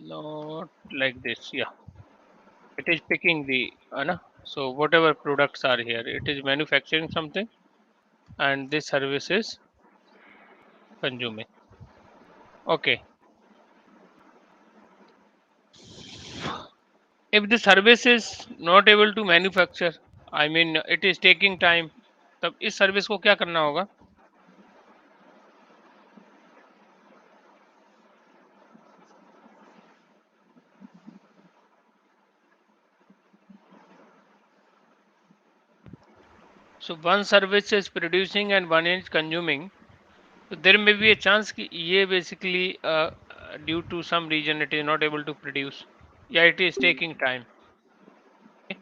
not like this. Yeah, it is picking the so whatever products are here, it is manufacturing something, and this service is consuming. Okay, if the service is not able to manufacture, I mean it is taking time, तब इस service को क्या करना होगा? So one service is producing and one is consuming. So there may be a chance कि ये basically due to some reason it is not able to produce, या it is taking time. Okay?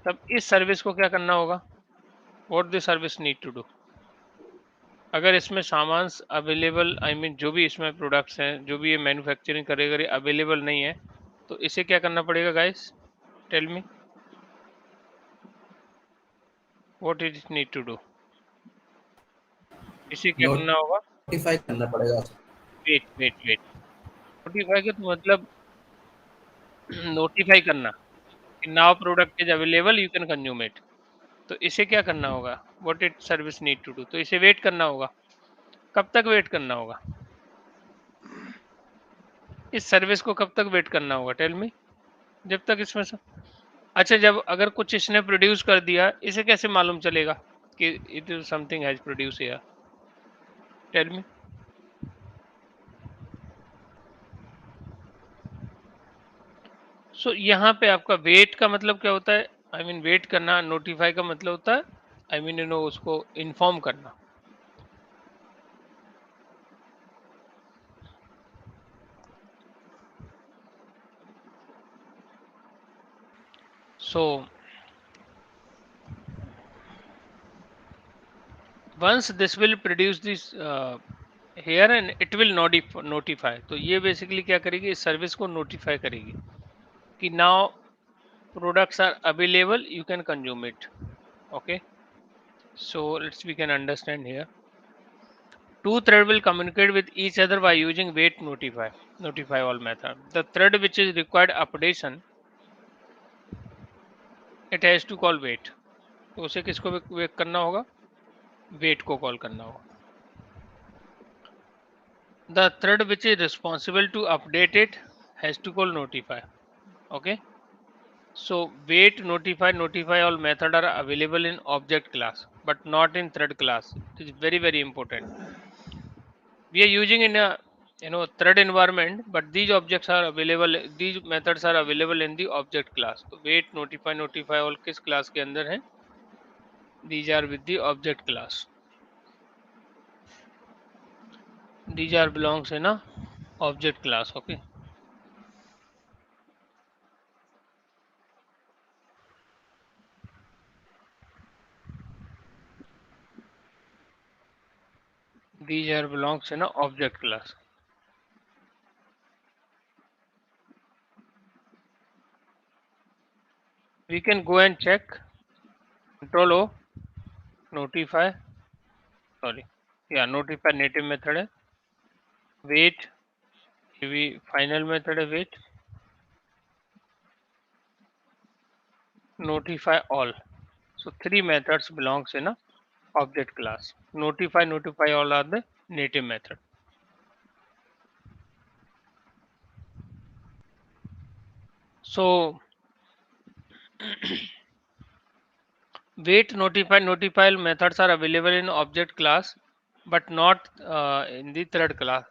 तब इस service को क्या करना होगा? What the service need to do? अगर इसमें सामान अवेलेबल, आई मीन जो भी इसमें प्रोडक्ट्स हैं, जो भी ये मैन्युफैक्चरिंग करेगा, ये अवेलेबल नहीं है, तो इसे क्या करना पड़ेगा guys? Tell me what it need to do. इसे क्या करना होगा? नोटिफाई करना पड़ेगा. वेट वेट वेट, नोटिफाई का तो मतलब नोटिफाई करना कि now product is available, you can consume it. तो इसे क्या करना होगा? What it service need to do. तो इसे वेट करना होगा. कब तक वेट करना होगा? इस सर्विस को कब तक वेट करना होगा? Tell me. जब तक इसमें से, अच्छा, जब अगर कुछ इसने प्रोड्यूस कर दिया, इसे कैसे मालूम चलेगा कि it is something has produce here? Tell me. So यहाँ पे आपका वेट का मतलब क्या होता है? आई मीन वेट करना. नोटिफाई का मतलब होता है, आई मीन उसको इन्फॉर्म करना. सो once this will produce this here and it will notify. तो ये बेसिकली क्या करेगी? इस सर्विस को नोटिफाई करेगी कि now products are available, you can consume it. Okay, so let's we can understand here. Two thread will communicate with each other by using wait notify all method. The thread which is required updation, it has to call wait. तो उसे किसको wait करना होगा? Wait को call करना होगा. The thread which is responsible to update it has to call notify. Okay, so wait, notify all method are available in object class but not in thread class. It is very important. We are using in a thread environment, but these objects are available, these methods are available in the object class. So wait, notify all किस class के अंदर है? These are with the object class. These are belongs in a object class. Okay, these are belongs in a object class. We can go and check. Control O, notify, sorry, yeah, notify native method है. Wait, ये भी final method है. Wait, notify all. So three methods belongs in a object class. Notify all are the native method. So wait, notify all methods are available in object class but not in the thread class.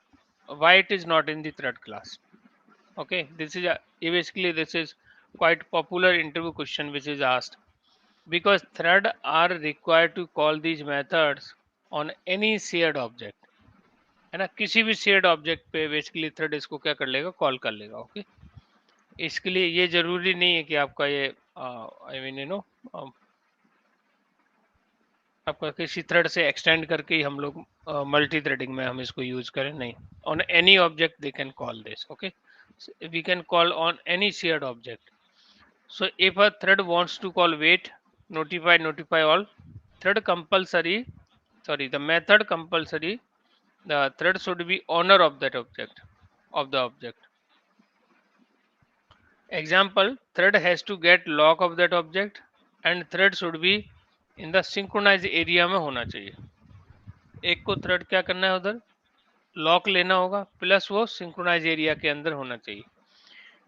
Why it is not in the thread class? Okay, this is basically this is quite popular interview question which is asked, because thread are required to call these methods on any shared object. है ना, किसी भी shared object पे basically thread इसको क्या कर लेगा? Call कर लेगा. ओके, इसके लिए ये जरूरी नहीं है कि आपका ये आई मीन आपका किसी थ्रेड से एक्सटेंड करके ही हम लोग मल्टी थ्रेडिंग में हम इसको यूज करें. नहीं, on any object they can call this. Okay, we can call on any shared object. So if a thread wants to call wait, notify all, thread compulsory, sorry, the method compulsory, the thread should be owner of that object, of the object. Example, thread has to get lock of that object and thread should be in the synchronized area में होना चाहिए. एक को thread क्या करना है उधर lock लेना होगा प्लस वो सिंक्रोनाइज एरिया के अंदर होना चाहिए.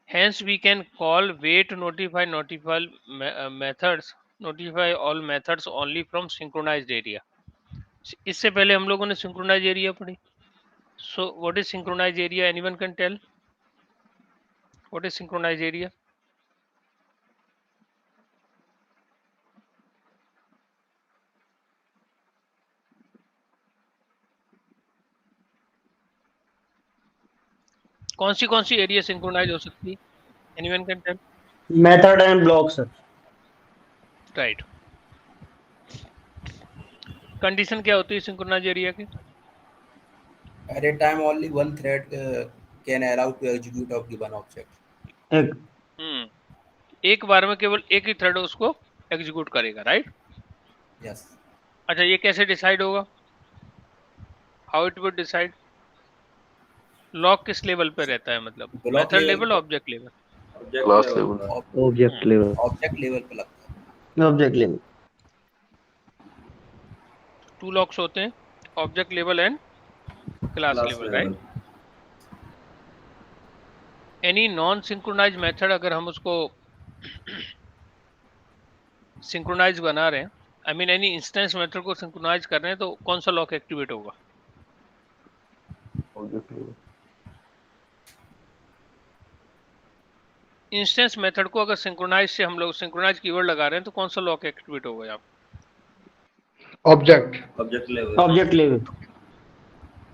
Hence we can call wait notify methods notify all methods only from synchronized area. इससे पहले हम लोगों ने सिंक्रोनाइज एरिया पढ़ी. So what is synchronized area? Anyone can tell? What is synchronized area? कौन सी एरिया सिंक्रोनाइज हो सकती है? Anyone can tell? Method and block, sir. Right. Condition क्या होती है सिंक्रोनाइज एरिया की? At a time, only one thread can allow to execute of given object. एक बार में केवल एक ही थ्रेड उसको एग्जीक्यूट करेगा, राइट? Yes. अच्छा, ये कैसे डिसाइड होगा? How it would decide? Lock किस लेवल पे रहता है, मतलब method level, object level, class level, Object level. Object level पे लगता है. Object level. टू लॉक्स होते हैं, object level and class level, right? Any non synchronize method अगर हम उसको सिंक्रोनाइज बना रहे हैं, I mean any instance method को सिंक्रोनाइज कर रहे हैं, तो कौन सा लॉक एक्टिवेट होगा? ऑब्जेक्ट लेवल, इंस्टेंस मेथड को अगर सिंक्रोनाइज से हम लोग सिंक्रोनाइज कीवर्ड लगा रहे हैं तो कौन सा लॉक एक्टिवेट होगा यहाँ? Object level. Object level.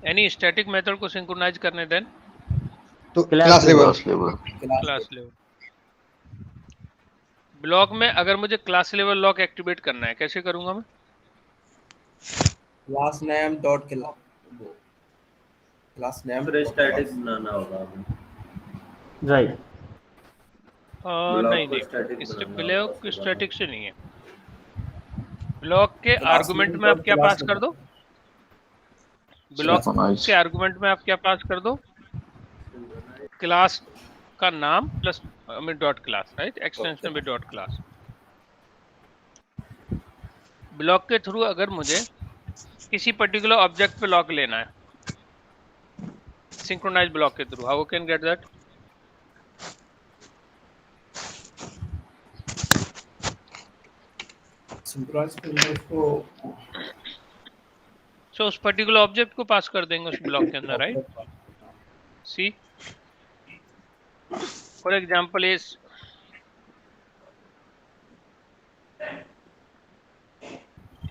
Any static method को सिंक्रोनाइज करने देन तो class level. Class level, class level. Block में अगर मुझे क्लास लेवल लॉक एक्टिवेट करना है, कैसे करूंगा मैं? Class name dot class name. Static बनाना होगा. Right. नहीं इससे ब्लॉक स्टैटिक से नहीं है. ब्लॉक के आर्गुमेंट में आप क्या पास कर दो? Block Synchronize. के आर्गुमेंट में आप क्या पास कर दो? क्लास का नाम plus dot class, right? Extension में डॉट क्लास. ब्लॉक के थ्रू अगर मुझे किसी पर्टिकुलर ऑब्जेक्ट पे लॉक लेना है सिंक्रोनाइज ब्लॉक के through, how can get that? Synchronize पे उसको सो उस पर्टिकुलर ऑब्जेक्ट को पास कर देंगे उस ब्लॉक के अंदर, right? See for example is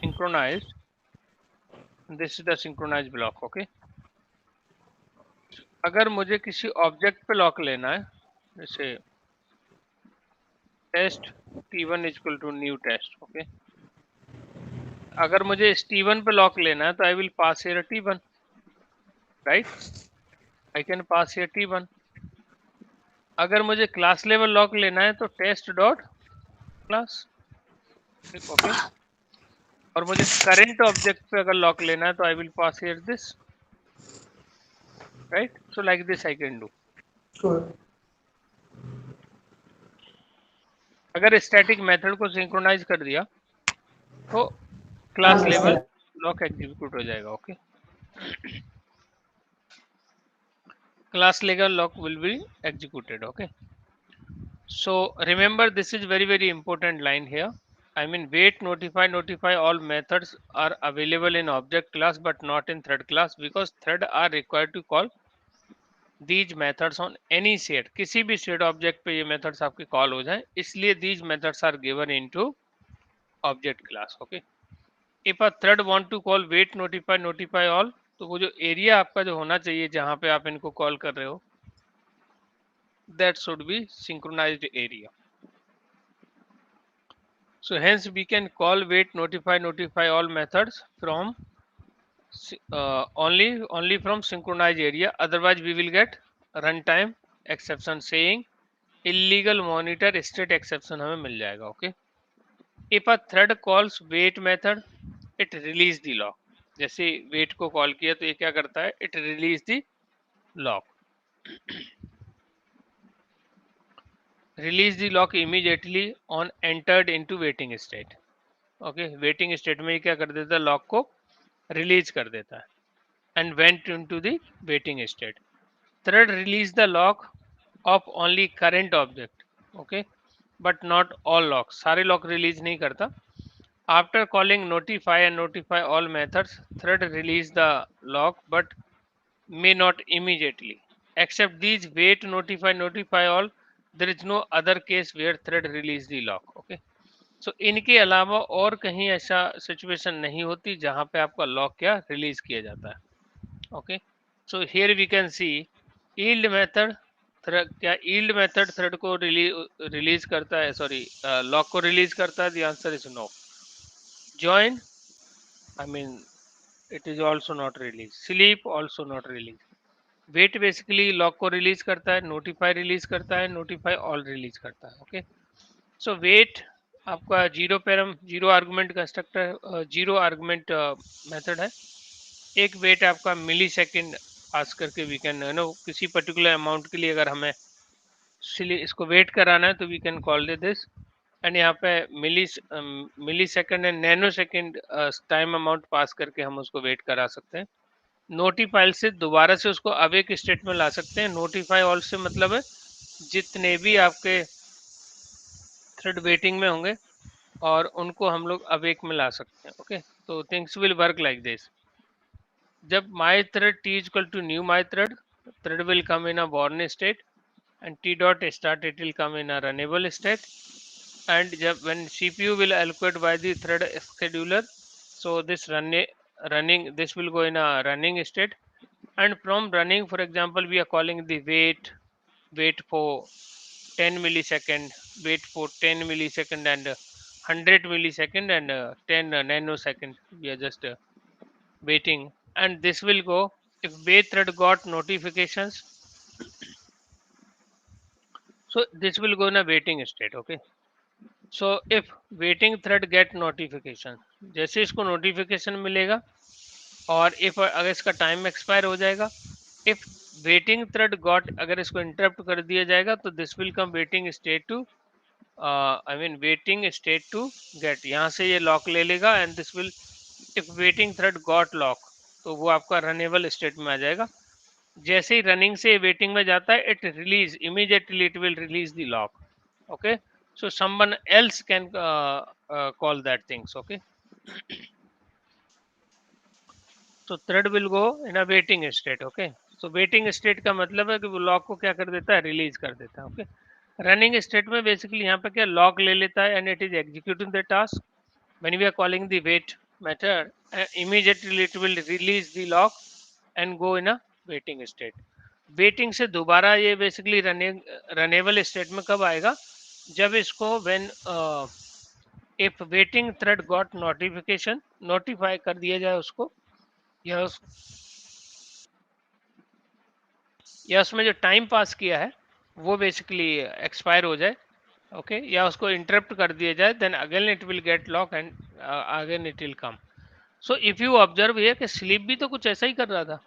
synchronized, this is the synchronized block. Okay, अगर मुझे किसी ऑब्जेक्ट पे लॉक लेना है, जैसे test t1 equal to new test, okay, अगर मुझे इस t1 पे लॉक लेना है तो I will pass here t1, right? I can pass here t1. अगर मुझे क्लास लेवल लॉक लेना है तो टेस्ट डॉट क्लास, ओके. और मुझे करंट ऑब्जेक्ट पे अगर लॉक लेना है तो I will pass here this, right? So like this I can do. अगर स्टैटिक मेथड को सिंक्रोनाइज कर दिया तो क्लास लेवल लॉक एग्जीक्यूट हो जाएगा, okay. Class level lock will be executed, okay. So remember, this is very important line here. I mean, wait notify all methods are available in object class but not in thread class because thread are required to call these methods on any set. किसी भी set object पे ये methods आपके call हो जाए, इसलिए these methods are given into object class, okay. If a thread want to call wait notify all, तो वो जो area आपका जो होना चाहिए जहाँ पे आप इनको कॉल कर रहे हो, that should be synchronized area. So hence we can call wait notify all methods from only from synchronized area. Otherwise we will get runtime exception saying illegal monitor state exception हमें मिल जाएगा, okay. If a thread calls wait method, it release the lock. जैसे wait को call किया तो ये क्या करता है? It release the lock. release the lock immediately on entered into waiting state. Okay, waiting state में क्या कर देता है, लॉक को रिलीज कर देता है, and went into the waiting state. Thread release the lock of only current object. Okay, but not all lock, सारे लॉक रिलीज नहीं करता. After calling notify and notify all methods, thread release the lock but may not immediately. Except these wait, notify, notify all. There is no other case where thread release the lock. Okay. सो इनके अलावा और कहीं ऐसा situation नहीं होती जहां पे आपका लॉक क्या रिलीज किया जाता है. Okay, so here we can see yield method, क्या यील्ड मेथड थ्रेड को रिलीज करता है, सॉरी लॉक को रिलीज करता है? The answer is no. Join, I mean it is also not release. Sleep also not release. Wait basically lock को release करता है, नोटिफाई रिलीज करता है, नोटिफाई ऑल रिलीज करता है. ओके, सो वेट आपका zero param zero argument constructor, zero argument method है. एक वेट आपका मिली सेकेंड पास करके वी कैन नो किसी पर्टिकुलर अमाउंट के लिए अगर हमें इसको वेट कराना है तो we can call this. And यहाँ पे millisecond and nanosecond time amount pass करके हम उसको वेट करा सकते हैं. नोटिफाई से दोबारा से उसको अवेक स्टेट में ला सकते हैं. नोटिफाई ऑल से मतलब है जितने भी आपके थ्रेड वेटिंग में होंगे और उनको हम लोग अवेक में ला सकते हैं. ओके, तो things will work like this. जब my thread T equal to new my thread, thread will come in a born state and T dot start it will come in a runnable state. And जब when CPU will allocate by the thread scheduler, so this running this will go in a running state. And from running, for example, we are calling the wait for 10 millisecond, wait for 10 millisecond and 100 millisecond and 10 nanosecond. We are just waiting, and this will go if wait thread got notifications, so this will go in a waiting state. Okay, so if waiting thread get notification, जैसे इसको notification मिलेगा और if अगर इसका time expire हो जाएगा, if waiting thread got, अगर इसको इंटरप्ट कर दिया जाएगा तो this will come waiting state to, I mean waiting state to get. यहाँ से ये लॉक ले लेगा and this will, if waiting thread got lock, तो वो आपका रनेबल स्टेट में आ जाएगा. जैसे ही रनिंग से वेटिंग में जाता है, it release immediately, it will release the lock. Okay, so someone else can call that things. Okay, so thread will go in a waiting state. Okay, so waiting state का मतलब है कि वो lock को क्या कर देता है, रिलीज कर देता है. ओके, रनिंग स्टेट में बेसिकली यहाँ पे क्या लॉक ले लेता है and it is executing the task. When we are calling the wait method, immediately it will release the lock and go in a waiting state. Waiting से दोबारा ये बेसिकली रनेबल स्टेट में कब आएगा, जब इसको when if waiting thread got notification, notify कर दिया जाए उसको, या या उसमें जो टाइम पास किया है वो बेसिकली एक्सपायर हो जाए. ओके, या उसको इंटरप्ट कर दिया जाए, then again it will get lock and again it will come. So if you observe ये कि स्लीप भी तो कुछ ऐसा ही कर रहा था.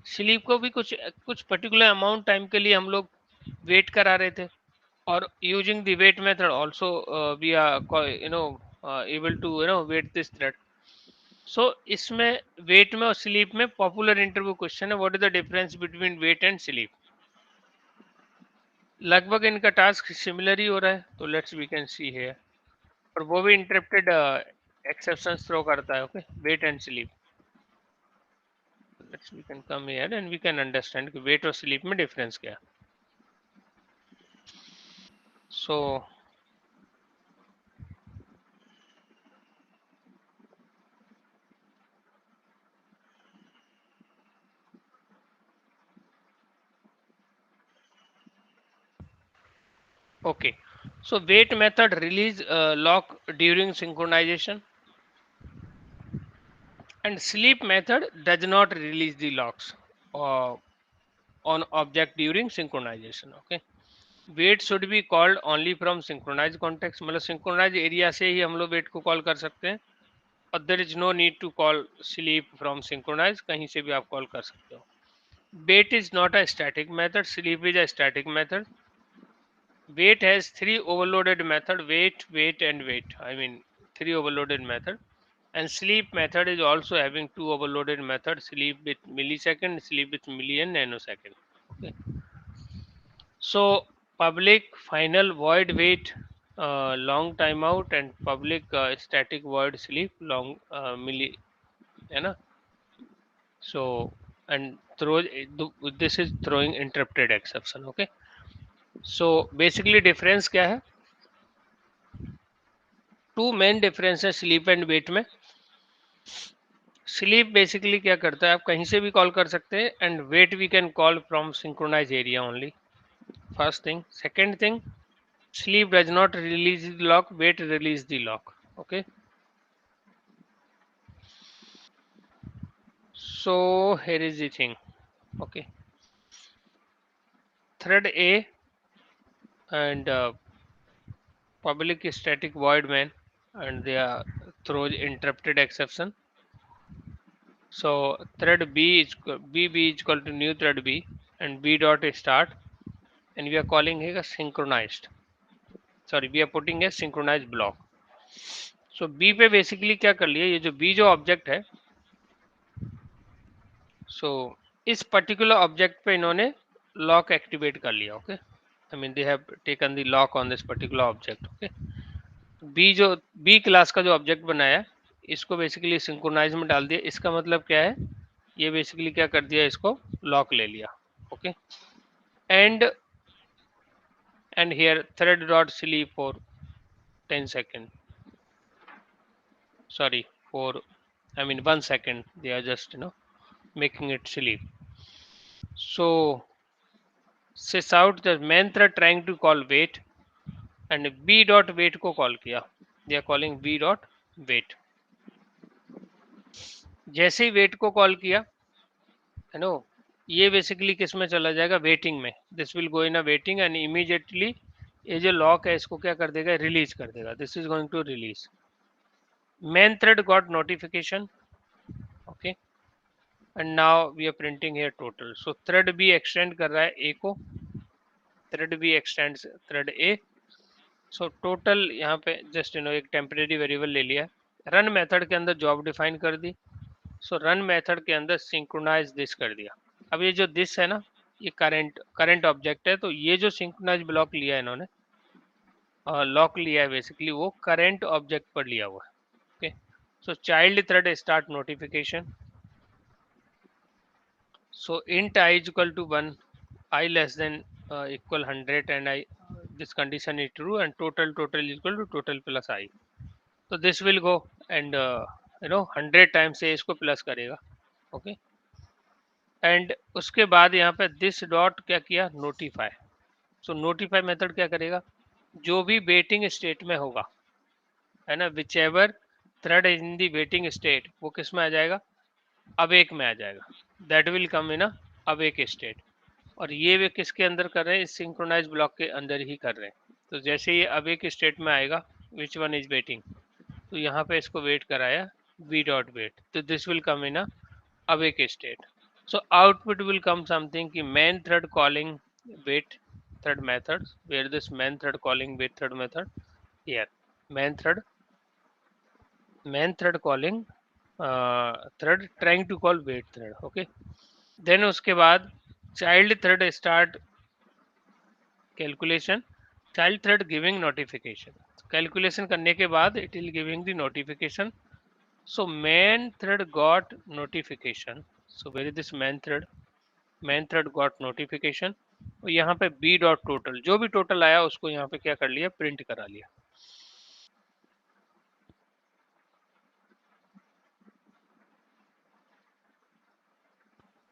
स्लीप को भी कुछ कुछ पर्टिकुलर अमाउंट टाइम के लिए हम लोग वेट करा रहे थे, और using the wait method also we are able to wait this thread. So इसमें वेट में और स्लीप में पॉपुलर इंटरव्यू क्वेश्चन है, what is the difference between wait and sleep. लगभग इनका टास्क सिमिलर ही हो रहा है, तो let's we can see here. और वो भी इंटरप्टेड एक्सेप्शंस थ्रो करता है. Okay, wait and sleep. Let's we can come here and we can understand कि वेट और स्लीप में डिफरेंस क्या है. सो okay, so wait method release lock during synchronization, and sleep method does not release the locks uh, on object during synchronization. Okay, wait should be called only from synchronized context, मतलब synchronized area से ही हम लोग wait को call कर सकते हैं, और there is no need to call sleep from synchronized, कहीं से भी आप call कर सकते हो. Wait is not a static method, sleep is a static method. wait has three overloaded method: wait, wait, and wait. I mean, three overloaded method. And sleep method is also having two overloaded methods: sleep with millisecond, sleep with milli and nanosecond. Okay. So public final void wait, long timeout, and public static void sleep long milli, है ना? So and throw this is throwing interrupted exception. Okay. So basically difference क्या है? To main difference है sleep and wait में. Sleep basically क्या करता है, आप कहीं से भी कॉल कर सकते हैं, and wait we can call from synchronize area only. First thing. Second thing, sleep does not release the lock, wait release the lock. Okay, so here is the thing. Okay, thread A and public static void main, and they are throws interrupted exception. So thread B is B is equal to new thread B, and B dot start, and we are calling here a synchronized. Sorry, we are putting a synchronized block. So B पे basically क्या कर लिया, ये जो B जो object है, सो इस particular object पे इन्होंने लॉक एक्टिवेट कर लिया. Okay, I mean they have taken the lock on this particular object. Okay, B जो बी क्लास का जो ऑब्जेक्ट बनाया है, इसको बेसिकली सिंक्रोनाइज में डाल दिया. इसका मतलब क्या है, ये बेसिकली क्या कर दिया, इसको लॉक ले लिया. Okay, and and here thread dot sleep for 10 second, sorry, for I mean 1 second, they are just making it sleep. So sys out the main thread trying to call wait, and b dot wait को call किया. they are calling b dot wait. जैसे ही wait को call किया, है no, ये basically किस में चला जाएगा, वेटिंग में. This will go in a waiting, and immediately ये जो लॉक है इसको क्या कर देगा, रिलीज कर देगा. This is going to release. Main thread got notification. Okay, and now we are printing here total. So thread B extend कर रहा है ए को, thread B extend thread A. So total यहाँ पे जस्ट एक temporary variable ले लिया. Run method के अंदर जॉब डिफाइन कर दी. सो रन मेथड के अंदर सिंक्रोनाइज दिस कर दिया. अब ये जो दिस है ना, ये करंट ऑब्जेक्ट है, तो ये जो सिंक्रोनाइज ब्लॉक लिया है इन्होंने, लॉक लिया है बेसिकली, वो करंट ऑब्जेक्ट पर लिया हुआ है. Okay, so child thread start notification. So int I is equal to 1, I less than equal 100, and I this condition is true, and total is equal to total plus I. तो this will go and 100 times से इसको plus करेगा. Okay, and उसके बाद यहाँ पे this dot क्या किया, नोटिफाई. सो नोटिफाई मेथड क्या करेगा, जो भी वेटिंग स्टेट में होगा, है ना, which ever thread in the waiting state, वो किस में आ जाएगा, अवेक में आ जाएगा. That will come in awake state. और ये वे किसके अंदर कर रहे हैं, इस सिंक्रोनाइज ब्लॉक के अंदर ही कर रहे हैं. तो जैसे ये अवेक स्टेट में आएगा, विच वन इज वेटिंग, तो यहाँ पे इसको वेट कराया वी डॉट वेट, तो this will come in awake state. So output will come something कि main thread calling wait thread method, where this main thread calling wait thread method, here main thread calling thread trying to call wait thread. Okay, then उसके बाद child thread start calculation, child thread giving notification. Calculation करने के बाद it will giving the notification. So main thread got notification. So where is this main thread got notification. और यहाँ पे B dot total, जो भी टोटल आया उसको यहाँ पे क्या कर लिया, प्रिंट करा लिया.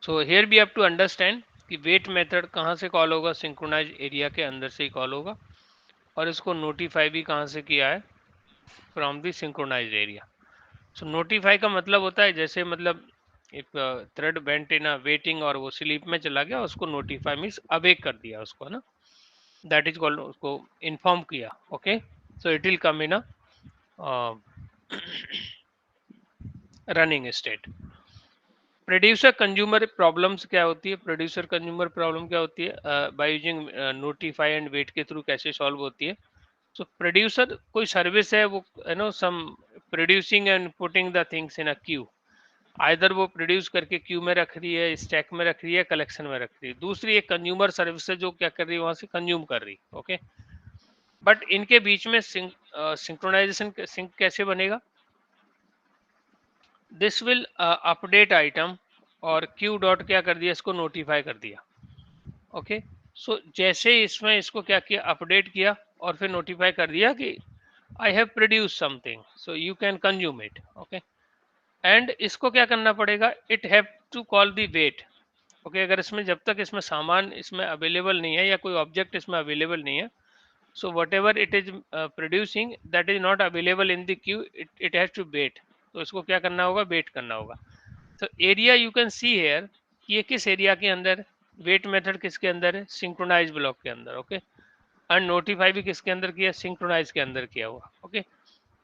So here we have to understand कि वेट मेथड कहाँ से कॉल होगा, सिंक्रोनाइज एरिया के अंदर से ही कॉल होगा, और इसको नोटिफाई भी कहाँ से किया है, from the synchronize area. So notify का मतलब होता है, जैसे मतलब एक थ्रेड वेंट इन वेटिंग और वो स्लीप में चला गया, उसको नोटिफाई मीन्स अवेक कर दिया उसको, है ना, दैट इज कॉल्ड, उसको इन्फॉर्म किया. Okay, so it will come in running state. Producer consumer problems क्या होती है, प्रोड्यूसर कंज्यूमर प्रॉब्लम क्या होती है, by using notify and wait के थ्रू कैसे सॉल्व होती है। सो प्रोड्यूसर कोई सर्विस है, वो some producing and putting the things in a queue, either वो प्रोड्यूस करके क्यू में रख रही है, स्टैक में रख रही है, कलेक्शन में रख रही है। दूसरी एक कंज्यूमर सर्विस है जो क्या कर रही है, वहां से कंज्यूम कर रही है। ओके, बट इनके बीच में सिंक्रोनाइजेशन सिंक कैसे बनेगा? दिस विल अपडेट आइटम, और क्यू डॉट क्या कर दिया, इसको नोटिफाई कर दिया। ओके, सो जैसे इसमें इसको क्या किया, अपडेट किया और फिर नोटिफाई कर दिया कि I have produce something, so you can consume it. Okay, and इसको क्या करना पड़ेगा, it have to call the wait. Okay, अगर इसमें जब तक इसमें सामान इसमें अवेलेबल नहीं है या कोई ऑब्जेक्ट इसमें अवेलेबल नहीं है, so whatever it is producing that is not available in the queue, it has to wait. तो इसको क्या करना होगा, वेट करना होगा। तो area you can see here, ये किस एरिया के अंदर, वेट मेथड किसके अंदर है, सिंक्रोनाइज ब्लॉक के अंदर। ओके, एंड नोटिफाई भी किसके अंदर किया, सिंक्रोनाइज के अंदर किया हुआ। ओके,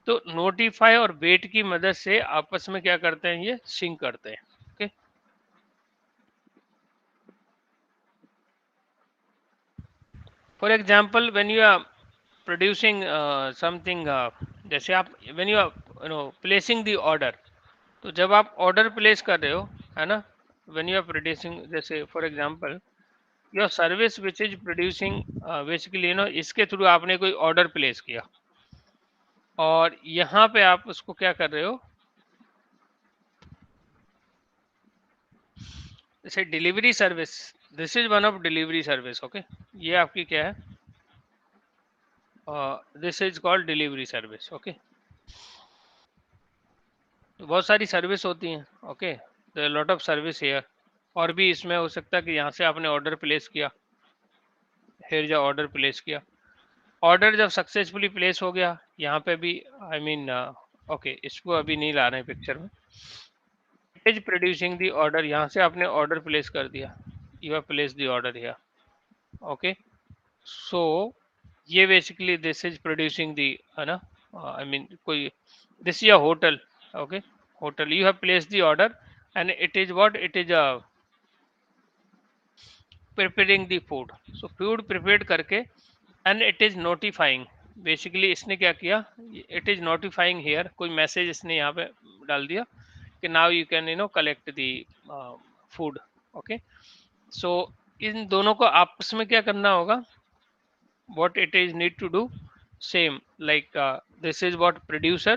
तो नोटिफाई और वेट की मदद से आपस में क्या करते हैं, ये सिंक करते हैं। Okay, for example when you are producing something, जैसे आप when you are placing the order, तो जब आप ऑर्डर प्लेस कर रहे हो, है ना, व्हेन यू आर प्रोड्यूसिंग, जैसे for example your service which is producing, basically इसके थ्रू आपने कोई ऑर्डर प्लेस किया, और यहाँ पे आप उसको क्या कर रहे हो, जैसे delivery service, this is one of delivery service. Okay, ये आपकी क्या है, this is called delivery service. Okay, तो बहुत सारी सर्विस होती हैं। Okay, lot of service here, और भी इसमें हो सकता है कि यहाँ से आपने ऑर्डर प्लेस किया, हेयर जो ऑर्डर प्लेस किया, ऑर्डर जब सक्सेसफुली प्लेस हो गया, यहाँ पे भी आई मीन ओके, इसको अभी नहीं ला रहे हैं पिक्चर में, it is producing the order, यहाँ से आपने ऑर्डर प्लेस कर दिया, you have place the order here. Okay, so ये basically this is producing the, है ना, आई मीन कोई, this is a hotel. Okay, hotel, you have place the order and it is what, it is preparing the food, so food prepare करके and it is notifying, basically इसने क्या किया, it is notifying here, कोई message इसने यहाँ पे डाल दिया कि now you can collect the food. Okay, so इन दोनों को आपस में क्या करना होगा, what it is need to do, same like this is what producer,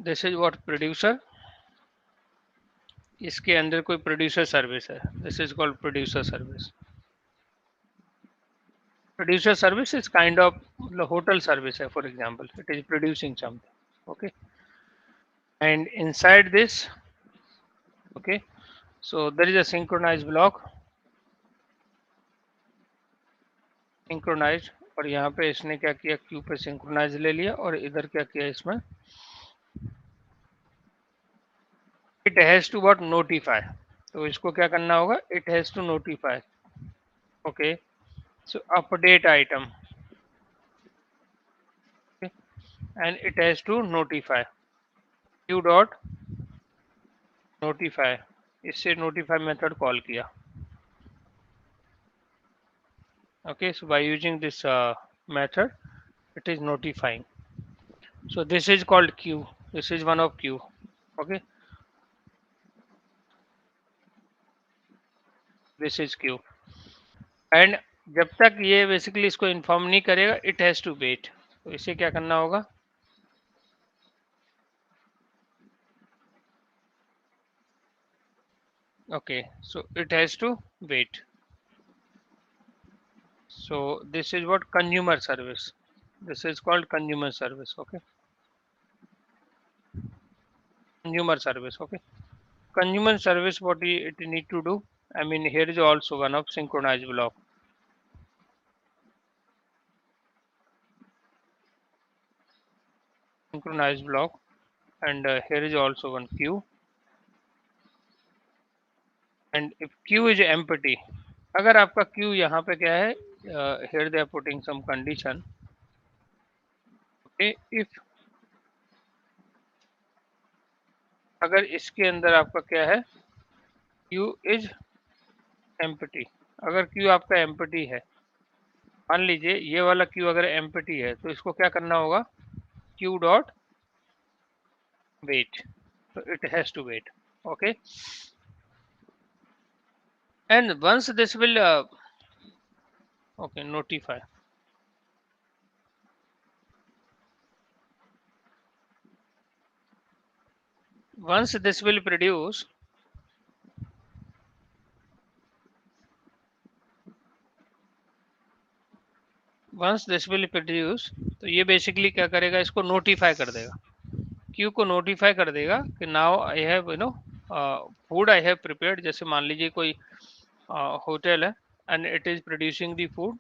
this is what producer, इसके अंदर कोई प्रोड्यूसर सर्विस है, this is called producer service. Producer service is kind of hotel service है, for example it is producing something. Okay, and inside this, okay, so there is a synchronized block, synchronized, और यहाँ पे इसने क्या किया, Q पे synchronise ले लिया, और इधर क्या किया, इसमें it has to what, notify, तो इसको क्या करना होगा, it has to notify. Okay, so update item, okay, and it has to notify, q dot notify, इससे notify method कॉल किया। okay, so by using this method it is notifying, so this is called queue, this is one of queue। okay, this is queue, and जब तक ये basically इसको inform नहीं करेगा, it has to wait, तो इसे क्या करना होगा, okay, so it has to wait, so this is what consumer service, this is called consumer service। okay, consumer service। okay, consumer service, what it need to do, I mean here is also one of synchronized block, synchronized block, and here is also one queue, and if queue is empty, अगर आपका queue यहाँ पे क्या है, here they are putting some condition, okay, if अगर इसके अंदर आपका क्या है, क्यू इज एम्प्टी, अगर क्यू आपका एम्प्टी है, मान लीजिए ये वाला क्यू अगर एम्प्टी है, तो इसको क्या करना होगा, queue dot wait, so it has to wait. Okay, and once this will okay, notify, once this will produce, once this will produce, तो ये बेसिकली क्या करेगा, इसको नोटिफाई कर देगा, क्यू को नोटिफाई कर देगा कि now I have you know food I have prepared, जैसे मान लीजिए कोई होटल है and it is producing the food,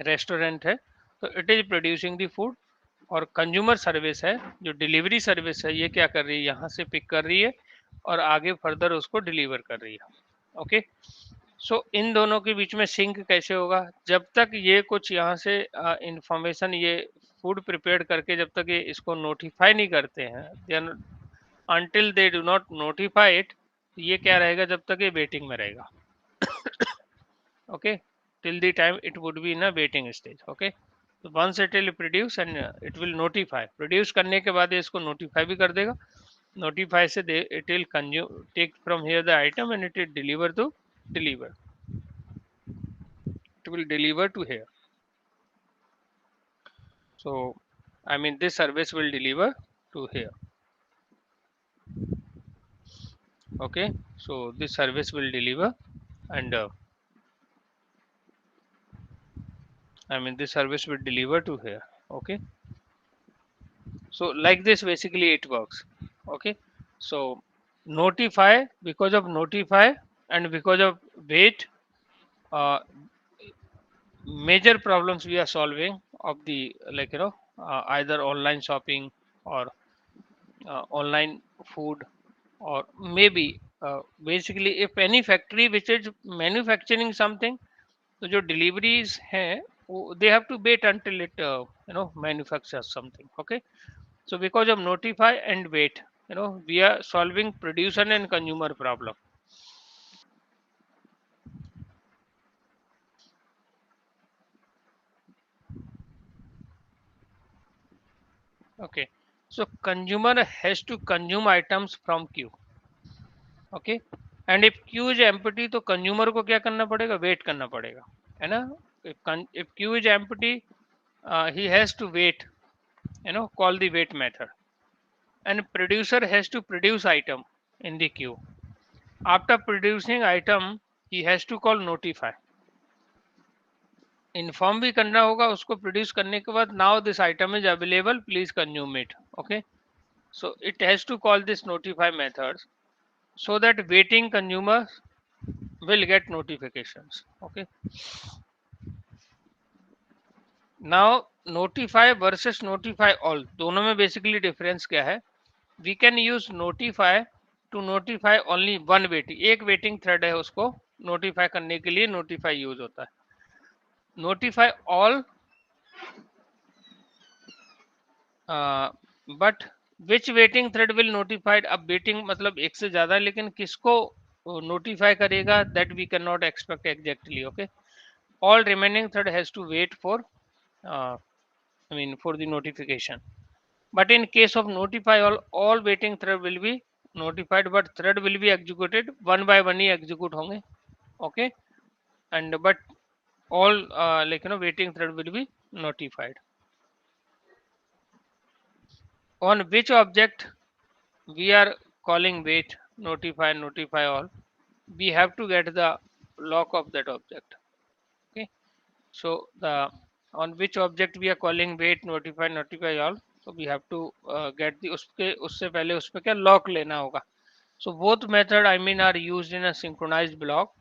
restaurant है तो it is producing the food, और कंज्यूमर सर्विस है जो डिलीवरी सर्विस है, ये क्या कर रही है, यहाँ से पिक कर रही है और आगे फर्दर उसको डिलीवर कर रही है। ओके, सो इन दोनों के बीच में सिंक कैसे होगा, जब तक ये कुछ यहाँ से इंफॉर्मेशन ये फूड प्रिपेयर करके जब तक ये इसको नोटिफाई नहीं करते हैं, then until they do not notify it, ये क्या रहेगा, जब तक ये वेटिंग में रहेगा। Okay, till the time it would be in a waiting stage. Okay, so once it will produce and it will notify, produce करने के बाद ये इसको notify भी कर देगा, notify से it will consume, take from here the item and it will deliver, it will deliver to here. So I mean this service will deliver to here. Okay, so this service will deliver and I mean this service will deliver to here. Okay, so like this basically it works. Okay, so notify, because of notify and because of wait, uh, major problems we are solving of the, like either online shopping or online food, or maybe basically if any factory which is manufacturing something, तो जो deliveries हैं they have to wait until it manufactures something. Okay, so because of notify and wait, we are solving producer and consumer problem. Okay, so consumer has to consume items from queue. Okay, and if queue is empty तो consumer को क्या करना पड़ेगा, wait करना पड़ेगा, है ना। if queue is empty, he has to wait, call the wait method, and producer has to produce item in the queue. After producing item, he has to call notify, inform भी करना होगा उसको produce करने के बाद, now this item is available please consume it. Okay, so it has to call this notify methods so that waiting consumers will get notifications. Okay, now notify versus notify all, दोनों में basically difference क्या है, we can use notify to notify only one waiting, एक waiting thread है उसको notify करने के लिए notify use होता है। notify all but which waiting thread will notified, अब वेटिंग मतलब एक से ज्यादा, लेकिन किसको नोटिफाई करेगा that we can not expect exactly. Okay, all remaining thread has to wait for for the notification, but in case of notify all waiting thread will be notified, but thread will be executed one by one he execute होंगे। okay, and but all waiting thread will be notified। on which object we are calling wait, notify all, we have to get the lock of that object। okay, so the on which object we are calling wait, notify all, so we have to get the उसके उससे पहले उस पे क्या lock लेना होगा। so both method I mean are used in a synchronized block,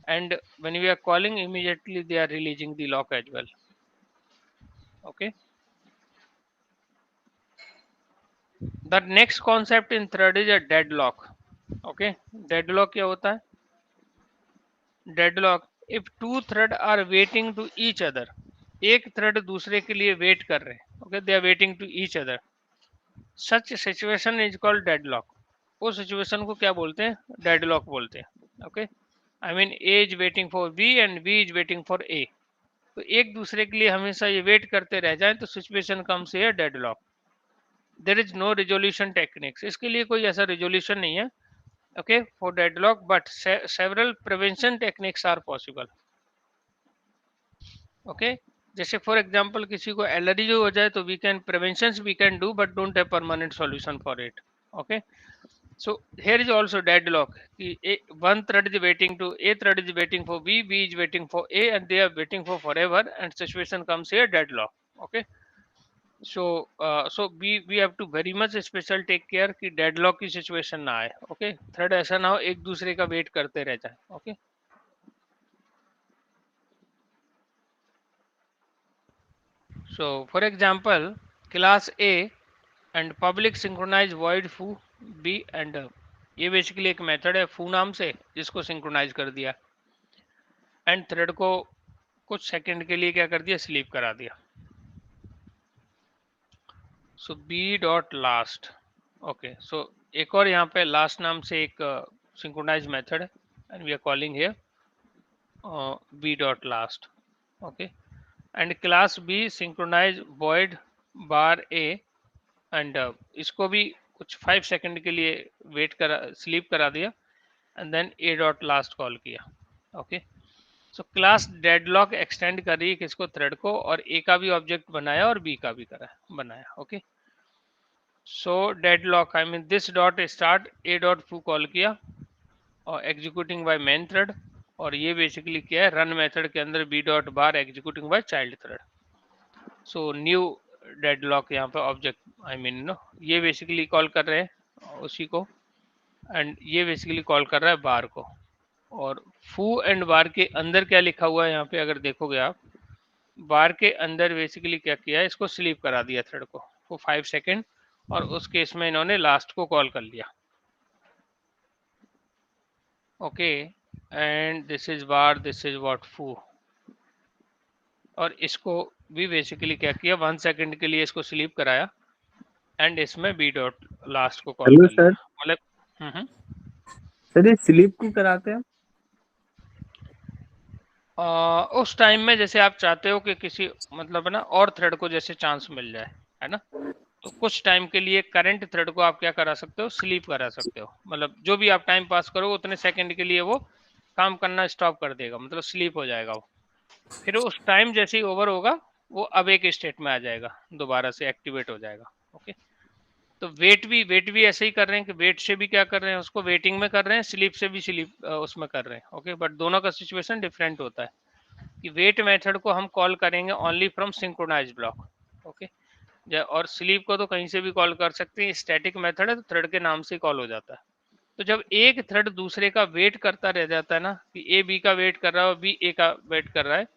and when we are calling immediately they are releasing the lock as well। okay, the next concept in thread is a deadlock। okay, deadlock क्या होता है, deadlock, if two thread are waiting to each other, एक thread दूसरे के लिए wait कर रहे हैं। Okay, they are waiting to each other such situation is called deadlock. उस सिचुएशन को क्या बोलते हैं? डेडलॉक बोलते हैं। Okay, I mean A is waiting for B and B is waiting for A. तो एक दूसरे के लिए हमेशा ये वेट करते रह जाए तो situation comes here deadlock. There is no resolution techniques, इसके लिए कोई ऐसा रिजोल्यूशन नहीं है okay for deadlock, but several prevention techniques are possible. Okay, जैसे फॉर एग्जांपल किसी को एलर्जी हो जाए तो we can preventions we can do but don't have permanent solution for it. Okay, so here is also deadlock कि one thread is waiting to a thread is waiting for b is waiting for a and they are waiting for forever and situation comes here deadlock. Okay, so we have to very much special take care कि deadlock की situation ना आए। okay, thread ऐसा ना हो एक दूसरे का वेट करते रह जाए। okay, so for example class A and public synchronize void foo b and ये बेसिकली एक मेथड है फू नाम से जिसको सिंक्रोनाइज कर दिया एंड थ्रेड को कुछ सेकंड के लिए क्या कर दिया, स्लीप करा दिया। So B dot last. Okay, so एक और यहाँ पे लास्ट नाम से एक सिंक्रोनाइज मेथड है and we are calling here B dot last. Okay, and class B synchronize void bar A and इसको भी कुछ 5 सेकंड के लिए वेट करा, स्लीप करा दिया and then A dot last call किया। Okay, so class deadlock extend कर रही है किसको, थ्रेड को, और ए का भी ऑब्जेक्ट बनाया और बी का भी बनाया। Okay, so deadlock I mean this dot start A dot फू कॉल किया और एग्जीक्यूटिंग बाय मेन थ्रेड, और ये बेसिकली क्या है, रन मेथड के अंदर B dot bar executing by child thread. So new deadlock यहाँ पे ऑब्जेक्ट आई मीन नो ये बेसिकली कॉल कर रहे हैं उसी को एंड ये बेसिकली कॉल कर रहा है बार को। और फू एंड बार के अंदर क्या लिखा हुआ है यहाँ पे अगर देखोगे आप, बार के अंदर बेसिकली क्या किया है, इसको स्लीप करा दिया थ्रेड को वो 5 सेकेंड, और उस केस में इन्होंने लास्ट को कॉल कर लिया। Okay, and this is bar, this is what फू, और इसको भी बेसिकली क्या किया, 1 सेकेंड के लिए इसको स्लीप कराया एंड इसमें बी डॉट लास्ट को कॉल हेलो कर सर। लिया। मतलब सर ये स्लीप क्यों कराते हैं? उस टाइम में जैसे आप चाहते हो कि किसी मतलब ना और थ्रेड को जैसे चांस मिल जाए, है ना, तो कुछ टाइम के लिए करंट थ्रेड को आप क्या करा सकते हो, स्लीप करा सकते हो। मतलब जो भी आप टाइम पास करो उतने सेकंड के लिए वो काम करना स्टॉप कर देगा, मतलब स्लीप हो जाएगा वो। फिर उस टाइम जैसे ही ओवर होगा वो अब एक स्टेट में आ जाएगा, दोबारा से एक्टिवेट हो जाएगा। ओके, तो वेट भी ऐसे ही कर रहे हैं कि वेट से भी क्या कर रहे हैं, उसको वेटिंग में कर रहे हैं, स्लीप से भी स्लीप उसमें कर रहे हैं। ओके, बट दोनों का सिचुएशन डिफरेंट होता है कि वेट मेथड को हम कॉल करेंगे only from synchronize block. Okay, और स्लीप को तो कहीं से भी कॉल कर सकते हैं, स्टैटिक मेथड है तो थ्रेड के नाम से कॉल हो जाता है। तो जब एक थ्रेड दूसरे का वेट करता रह जाता है ना कि ए बी का वेट कर रहा है और बी ए का वेट कर रहा है,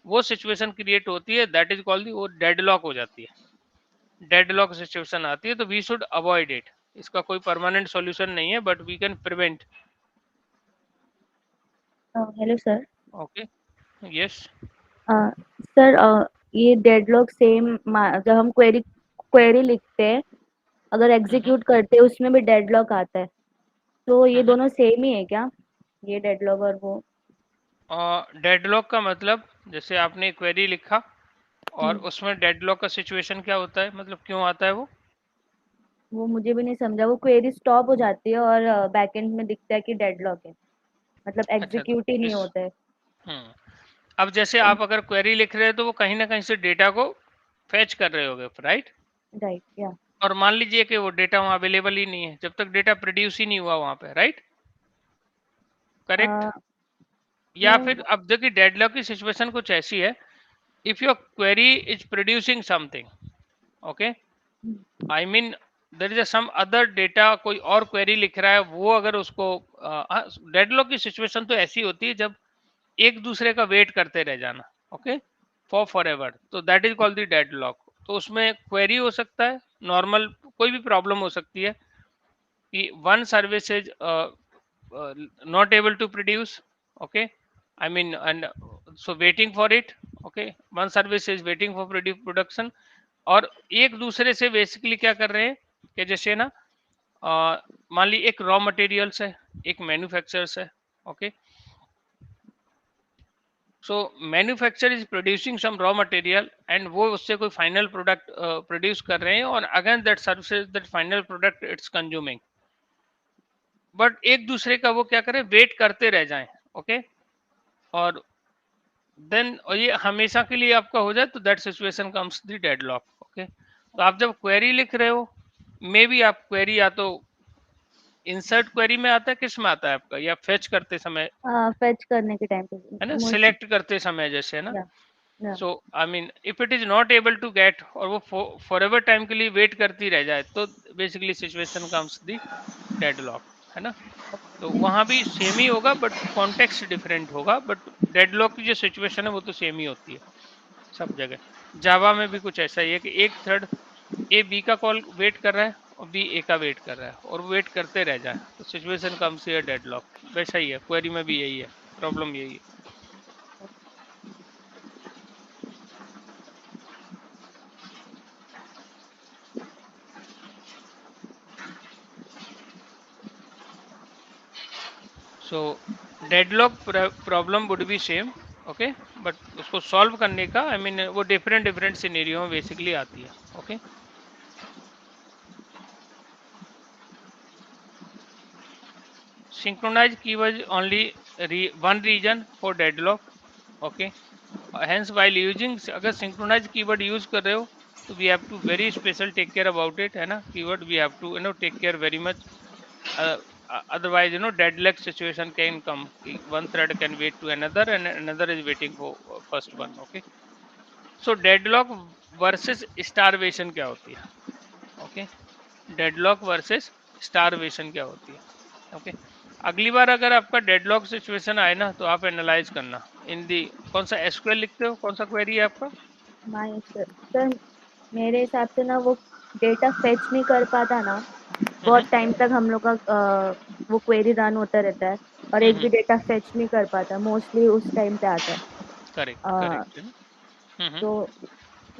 वो सिचुएशन क्रिएट होती है, दैट इज कॉल्ड वो डेडलॉक हो जाती है। डेडलॉक सिचुएशन आती है तो वी शुड अवॉइड इट। इसका कोई परमानेंट सॉल्यूशन नहीं है but we can prevent. Hello sir. Okay, yes. Sir ये डेडलॉक सेम जब हम क्वेरी लिखते हैं, अगर एग्जीक्यूट करते हैं उसमें भी डेडलॉक आता है, तो ये दोनों सेम ही है क्या, ये डेडलॉक और वो? डेडलॉक का मतलब जैसे आपने क्वेरी लिखा और हम्म, उसमें डेडलॉक का सिचुएशन क्या होता है, मतलब क्यों आता है वो मुझे भी नहीं समझा। वो क्वेरी स्टॉप हो जाती है और बैकएंड में दिखता है कि डेडलॉक है, मतलब अच्छा, तो एग्जीक्यूट ही नहीं इस होता है। हम्म अब जैसे आप अगर क्वेरी लिख रहे हो तो वो कहीं ना कहीं से डेटा को फैच कर रहे होगे, राइट। राइट, या और मान लीजिए कि वो डेटा वहाँ अवेलेबल ही नहीं है जब तक डेटा प्रोड्यूस ही नहीं हुआ वहाँ पे, राइट, करेक्ट। या नहीं। फिर अब देखिए डेडलॉक की सिचुएशन कुछ ऐसी है, if your query is producing something, okay, I mean there is some other data, कोई और क्वेरी लिख रहा है वो अगर उसको डेडलॉक की सिचुएशन तो ऐसी होती है जब एक दूसरे का वेट करते रह जाना, ओके, फॉर एवर, तो that is called the deadlock. तो उसमें क्वेरी हो सकता है, नॉर्मल कोई भी प्रॉब्लम हो सकती है कि one service is not able to produce, okay, I mean, and so waiting for it, okay, one service is waiting for production, और एक दूसरे से बेसिकली क्या कर रहे हैं कि जैसे ना मान ली एक रॉ मटेरियल्स है, एक मैन्युफैक्चरर्स है, okay. So manufacture is producing some raw material and वो उससे कोई फाइनल प्रोडक्ट प्रोड्यूस कर रहे हैं और again that services that final product it's consuming, but एक दूसरे का वो क्या करें, वेट करते रह जाएं, ओके। और देन ये हमेशा के लिए आपका हो जाए तो that situation comes the deadlock, okay. तो आप जब क्वेरी लिख रहे हो, मे बी आप क्वेरी या तो इंसर्ट क्वेरी में आता है, किस में आता है आपका, या फेच करते समय, फेच करने के टाइम पे है ना, मोस्टली। सिलेक्ट करते समय जैसे, है ना। या या so I mean if it is not able to get, और वो फॉर एवर टाइम के लिए वेट करती रह जाए, तो basically situation comes the deadlock, है ना। तो वहां भी सेम ही होगा बट कॉन्टेक्स्ट डिफरेंट होगा, बट डेडलॉक की जो सिचुएशन है वो तो सेम ही होती है सब जगह। जावा में भी कुछ ऐसा ही है कि एक थ्रेड ए बी का कॉल वेट कर रहा है और बी ए का वेट कर रहा है, और वेट करते रह जाए तो सिचुएशन कम्स हियर डेडलॉक। वैसा ही है क्वेरी में भी, यही है प्रॉब्लम, यही है। So deadlock problem would be same, okay, but उसको सॉल्व करने का आई मीन वो डिफरेंट डिफरेंट सिनेरियो में बेसिकली आती है, okay. synchronize keyword only one reason for deadlock, okay। Hence while using, अगर synchronize keyword use कर रहे हो तो we have to very special take care about it, है ना। keyword we have to take care very much, uh, otherwise deadlock situation can come, one thread can wait to another and another is waiting for first one, okay। so deadlock versus starvation क्या होती है, okay. Deadlock versus starvation क्या होती है, okay. अगली बार अगर आपका deadlock situation आए ना तो आप एनालाइज करना इन दी, कौन सा एसक्यूएल लिखते हो, कौन सा क्वेरी है आपका। माय सर, मेरे हिसाब से ना वो डेटा फेच नहीं कर पाता ना, हम्म बहुत टाइम तक हम लोग का वो क्वेरी रन होता रहता है और एक भी हम्म डेटा फेच नहीं कर पाता, मोस्टली उस टाइम पे आता है। करेक्ट अ, करेक्ट है ना। हम्म तो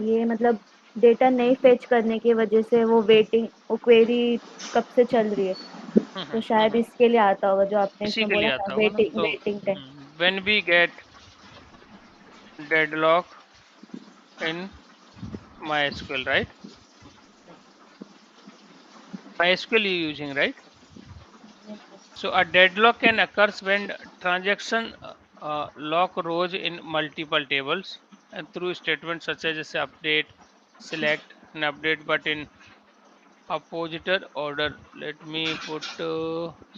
ये मतलब डेटा नहीं फेच करने की वजह से वो वेटिंग, वो क्वेरी कब से चल रही है, तो शायद हम्म, इसके लिए आता होगा जो आपने इसी इसमें के लिए बोला ना, आता होगा ना। वेटिंग तो waiting time. When we get deadlock in MySQL, right, MySQL you using, right. So a deadlock can occur when transaction lock rows in multiple tables and through statements such as update, select, and update, but in oppositor order. Let me put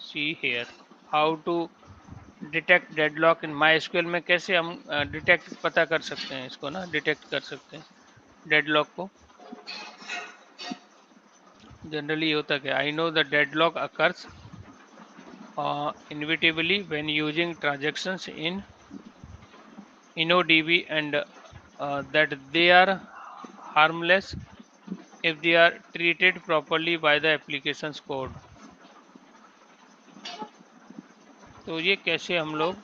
see here how to detect deadlock in MySQL में कैसे हम detect पता कर सकते हैं, इसको ना detect कर सकते हैं डेडलॉक को। जनरली होता क्या, I know the deadlock occurs inevitably when using transactions in InnoDB and that they are harmless if they are treated properly by the application's code। तो ये कैसे हम लोग,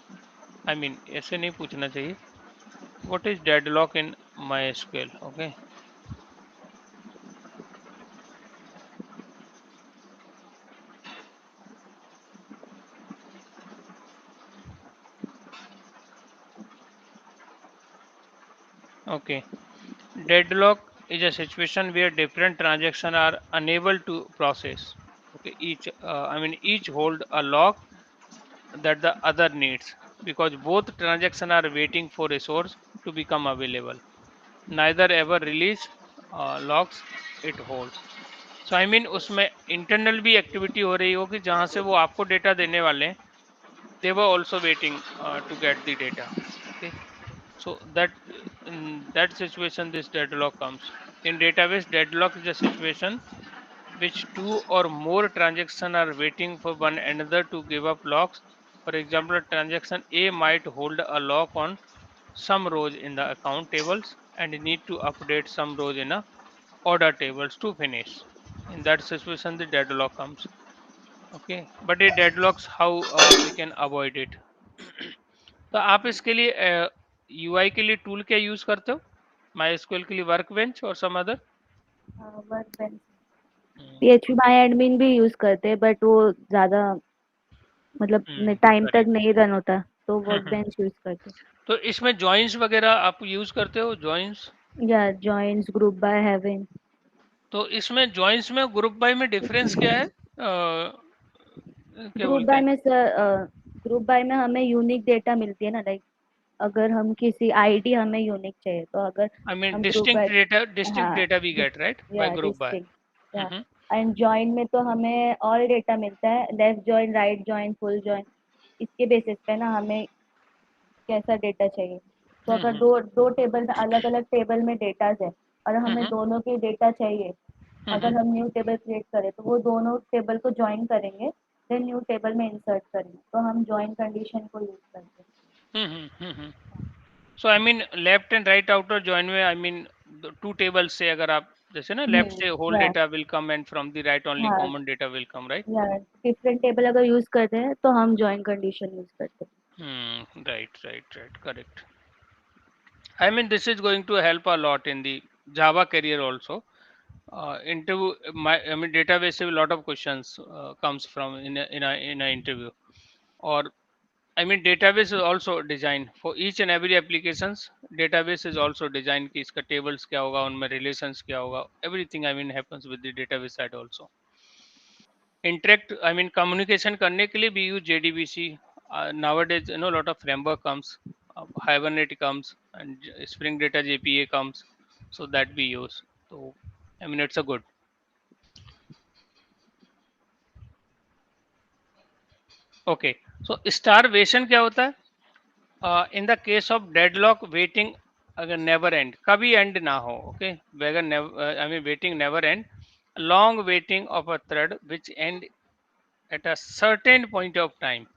आई मीन ऐसे नहीं पूछना चाहिए, what is deadlock in MySQL, okay. Okay, deadlock is a situation where different transactions are unable to process, okay, each I mean each hold a lock that the other needs because both transactions are waiting for resource to become available, neither ever release locks it holds। So I mean उसमें internal भी activity हो रही होगी जहां से वो आपको data देने वाले हैं, they were also waiting to get the data, okay। so that in that situation this deadlock comes in database. Deadlock is a situation which two or more transactions are waiting for one another to give up locks. For example, a transaction A might hold a lock on some rows in the account tables and need to update some rows in a order tables to finish. In that situation, the deadlock comes. Okay, but it deadlocks how we can avoid it. तो आप इसके लिए UI के लिए tool क्या use करते हो, my SQL के लिए वर्क बेंच और some other. Workbench. PHP my admin भी यूज करते हैं बट वो ज्यादा मतलब टाइम तक करेक्ट। नहीं रन होता, तो वर्कबेंच यूज करते तो इसमें जॉइंस वगैरह आप यूज करते हो, जॉइंस? हैं। या जॉइंस, ग्रुप बाय, हैविंग। तो इसमें जॉइंस में ग्रुप बाय में डिफरेंस क्या है? क्या ग्रुप बोलते बाय हैं? में सर, ग्रुप बाय में हमें यूनिक डेटा मिलती है ना, लाइक अगर हम किसी आईडी हमें यूनिक चाहिए तो अगर आई मीन हम ग्रुप बाय, डिस्टिंक्ट हाँ, data we get right by या ग्रुप बाय। डिस्टिंक्ट, या एंड जॉइन में तो हमें ऑल डेटा मिलता है, left join, right join, full join, इसके बेसिस पे ना हमें कैसा डेटा चाहिए। तो अगर दो दो टेबल में, अलग अलग टेबल में डेटाज है और हमें दोनों के डेटा चाहिए, अगर हम न्यू टेबल क्रिएट करें तो वो दोनों टेबल को ज्वाइन करेंगे, देन न्यू टेबल में इंसर्ट करेंगे, तो हम ज्वाइन कंडीशन को यूज करते हैं। So I mean left and right outer join में आई मीन टू टेबल्स से अगर आप जैसे ना लेफ्ट से होल या data will come and from the right only हाँ, common data will come right. या डिफरेंट टेबल अगर यूज करते हैं तो हम ज्वाइन कंडीशन यूज करते हैं। Right right right correct. I mean, this is going to help a lot in the Java career also. Interview, I mean, database a lot of questions comes from in a interview. Or I mean, database is also designed for each and every applications. Database is also designed कि इसका tables क्या होगा, उनमें relations क्या होगा. Everything I mean happens with the database side also. Interact, I mean, communication करने के लिए we use JDBC. Nowadays, you know, lot of framework comes, Hibernate comes, and Spring Data JPA comes, so that we use. So, I mean, it's a good. Okay. So, starvation क्या होता है? In the case of deadlock, waiting अगर never end, कभी end ना हो, okay? अगर never, I mean, waiting never end, long waiting of a thread which end at a certain point of time.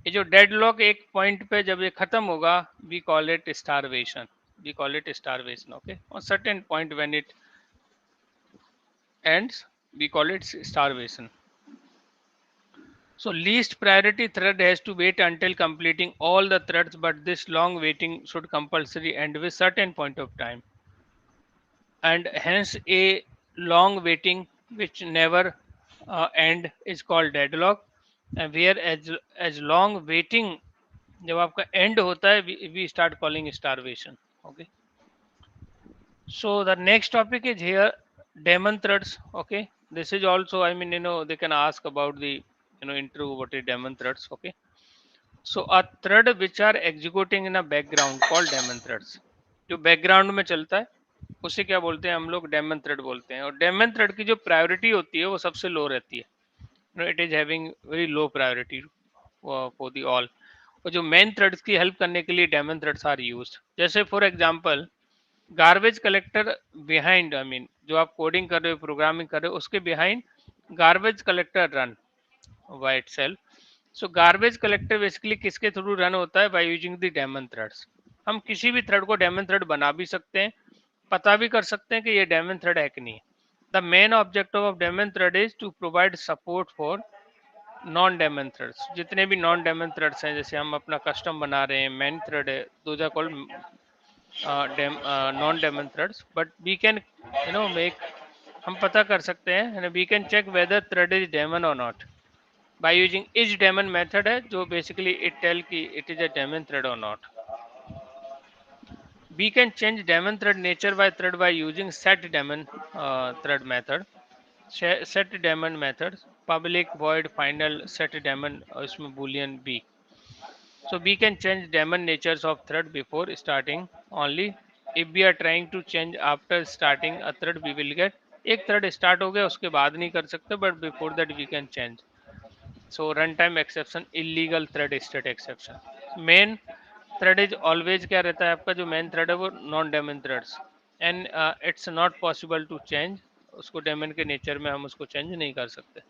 ये जो डेडलॉक एक पॉइंट पे जब ये खत्म होगा, we call it starvation, we call it starvation, okay. On certain point when it ends we call it starvation. So least priority thread has to wait until completing all the threads, but this long waiting should compulsory end with certain point of time, and hence a long waiting which never end is called deadlock, and where as long waiting जब आपका end होता है we start calling starvation, okay. So the next topic is here daemon threads, okay. This is also I mean they can ask about the interview what is daemon threads, okay. So a thread which are executing in a background called daemon threads. जो background में चलता है उसे क्या बोलते हैं हम लोग? डेमन थ्रेड बोलते हैं। और डेमन थ्रेड की जो प्रायोरिटी होती है वो सबसे लो रहती है, it is having very low priority for the all. और जो मेन थ्रेड्स की हेल्प करने के लिए डेमन थ्रेड्स आर यूज्ड। जैसे for example garbage collector behind, I mean जो आप कोडिंग कर रहे हो, प्रोग्रामिंग कर रहे हो, उसके behind garbage collector run by itself. So garbage collector basically किसके थ्रू रन होता है? By using the demon threads. हम किसी भी थ्रेड को डेमन थ्रेड बना भी सकते हैं, पता भी कर सकते हैं कि ये डेमन थ्रेड है कि नहीं। The main objective of daemon thread is to provide support for non daemon threads. जितने भी नॉन डेमन थ्रेड्स हैं, जैसे हम अपना कस्टम बना रहे हैं, मैन थ्रेड है, those are called non daemon threads, but we can make, हम पता कर सकते हैं, we can check whether thread is daemon और not by using is daemon method है, जो बेसिकली इट टेल की it is a daemon thread और not. We can change daemon thread nature by thread by using set daemon thread method. Set daemon methods, public void final set daemon इसमें boolean b. So we can change daemon natures of thread before starting only. If we are trying to change after starting a thread, we will get एक thread start हो गया उसके बाद नहीं कर सकते, but before that we can change. So run time exception, illegal thread state exception. Main thread is always क्या रहता है आपका? जो मेन थ्रेड है वो non daemon threads, and it's not possible to change उसको, डेमन के नेचर में हम उसको चेंज नहीं कर सकते।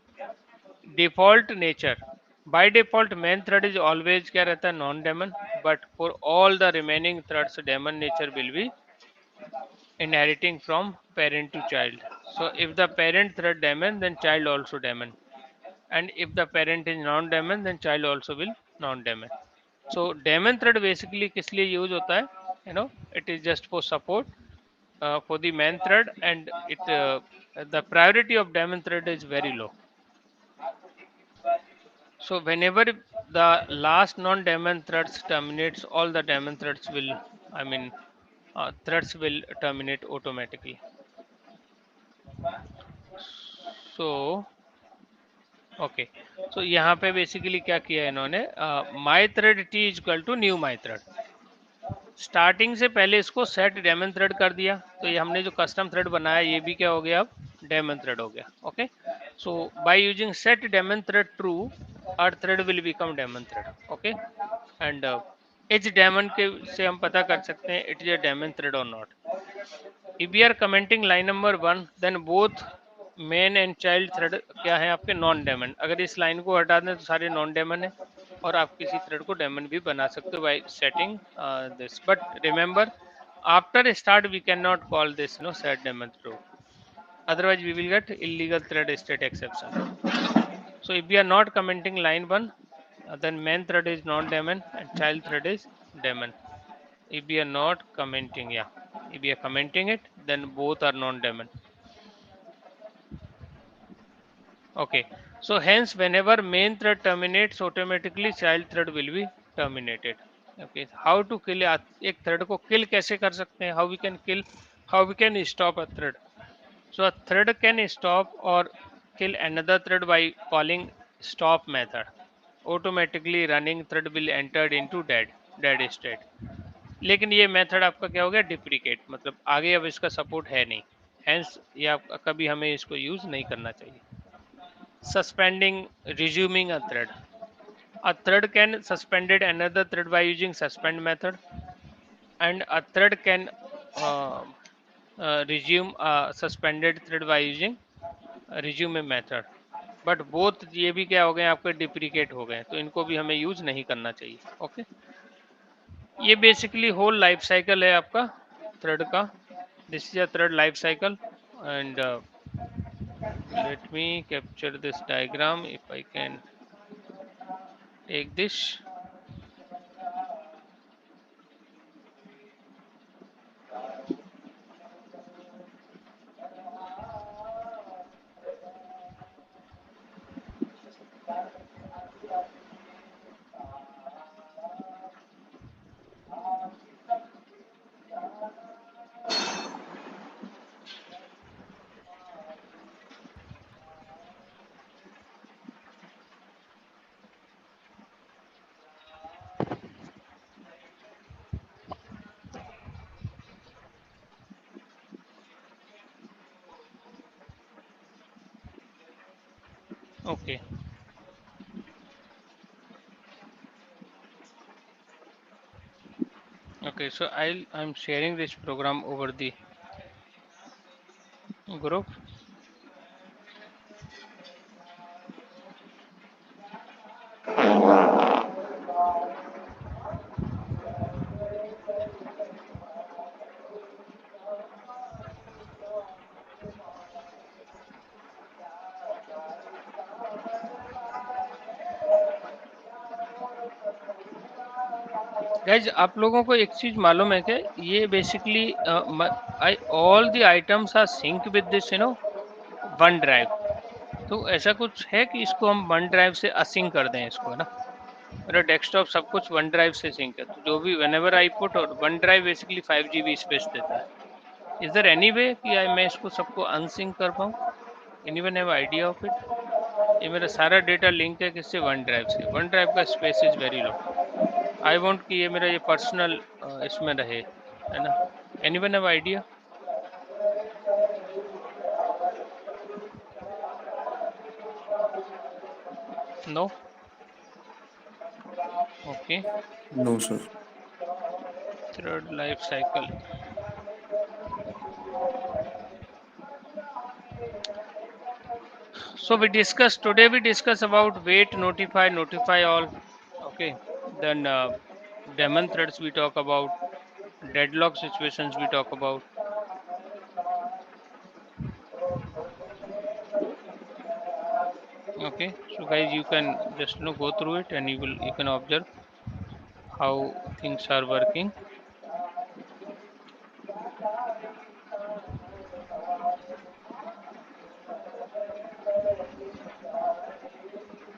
Default nature, by default main thread is always क्या रहता है? Non daemon, but for all the remaining threads daemon nature will be inheriting from parent to child. So if the parent thread daemon, then child also daemon, and if the parent is non daemon, then child also will non daemon. So daemon thread basically किस लिए use होता है? It is just for support for the main thread, and the priority of daemon thread is very low. So whenever the last non-daemon threads terminates, all the daemon threads will, I mean, threads will terminate automatically. So okay, so यहाँ पे basically क्या किया है इन्होंने, my thread T equal to new my thread, starting से पहले इसको set daemon thread कर दिया, तो ये हमने जो कस्टम थ्रेड बनाया ये भी क्या हो गया, अब डेमन थ्रेड हो गया. Okay, so by using set daemon thread true, our thread will become daemon thread. Okay, and is daemon के से हम पता कर सकते हैं it is a daemon thread और not. If we are commenting line number 1, then both main and child thread क्या है आपके, नॉन डेमन. अगर इस लाइन को हटा दें तो सारे नॉन डेमन है, और आप किसी थ्रेड को डेमन भी बना सकते हो by setting this. But remember, after start we can not call this set daemon true, otherwise we will get illegal thread state exception. So if we are not commenting line 1, then main thread is non daemon and child thread is daemon. If we are not commenting, yeah, if we are commenting it, then both are non daemon. Okay, so hence whenever main thread terminates, automatically child thread will be terminated. Okay, how to kill एक thread को kill कैसे कर सकते हैं, how we can kill, how we can stop a thread. So a thread can stop or kill another thread by calling stop method. Automatically running thread will entered into dead state. लेकिन ये method आपका क्या हो गया, डिप्रिकेट, मतलब आगे अब इसका सपोर्ट है नहीं, हेंस ये आपका कभी हमें इसको यूज नहीं करना चाहिए. Suspending, resuming a thread. A thread can suspended another thread by using suspend method, and a thread can uh, resume a suspended thread by using resume method. But both ये भी क्या हो गए आपके, डिप्रिकेट हो गए, तो इनको भी हमें यूज नहीं करना चाहिए. ओके, ये बेसिकली होल लाइफ साइकिल है आपका थ्रेड का. This is a thread life cycle, and let me capture this diagram if I can take this. Okay. Okay, so I'm sharing this program over the group. Guys आप लोगों को एक चीज मालूम है क्या, ये basically all the items are sync with this OneDrive. तो ऐसा कुछ है कि इसको हम वन ड्राइव से असिंक कर दें इसको, है ना. मेरा डेस्कटॉप सब कुछ वन ड्राइव से सिंक है, तो जो भी व्हेनेवर आई पुट, और one drive basically 5 GB space देता है. इज देयर एनी वे कि मैं इसको सबको अनसिंक कर पाऊँ? Anyone have idea of it? ये मेरा सारा डेटा लिंक है किससे, वन ड्राइव से. वन ड्राइव का space is very low. I want कि ये मेरा ये पर्सनल इसमें रहे, है ना. Anyone have idea? No. Okay, no sir. Thread life cycle. So we discuss today, we discuss about wait, notify all. Okay, then daemon threads we talk about, deadlock situations we talk about. Okay, so guys, you can just go through it, and you can observe how things are working.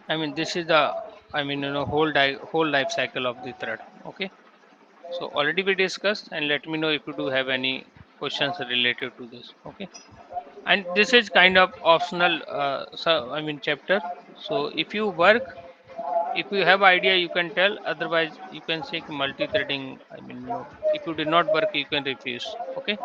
I mean, this is the, I mean, whole life cycle of the thread. Okay. So already we discussed, and let me know if you do have any questions related to this. Okay. And this is kind of optional, I mean, chapter. So if you work, if you have idea, you can tell. Otherwise, you can say multi-threading. I mean, if you did not work, you can refuse. Okay.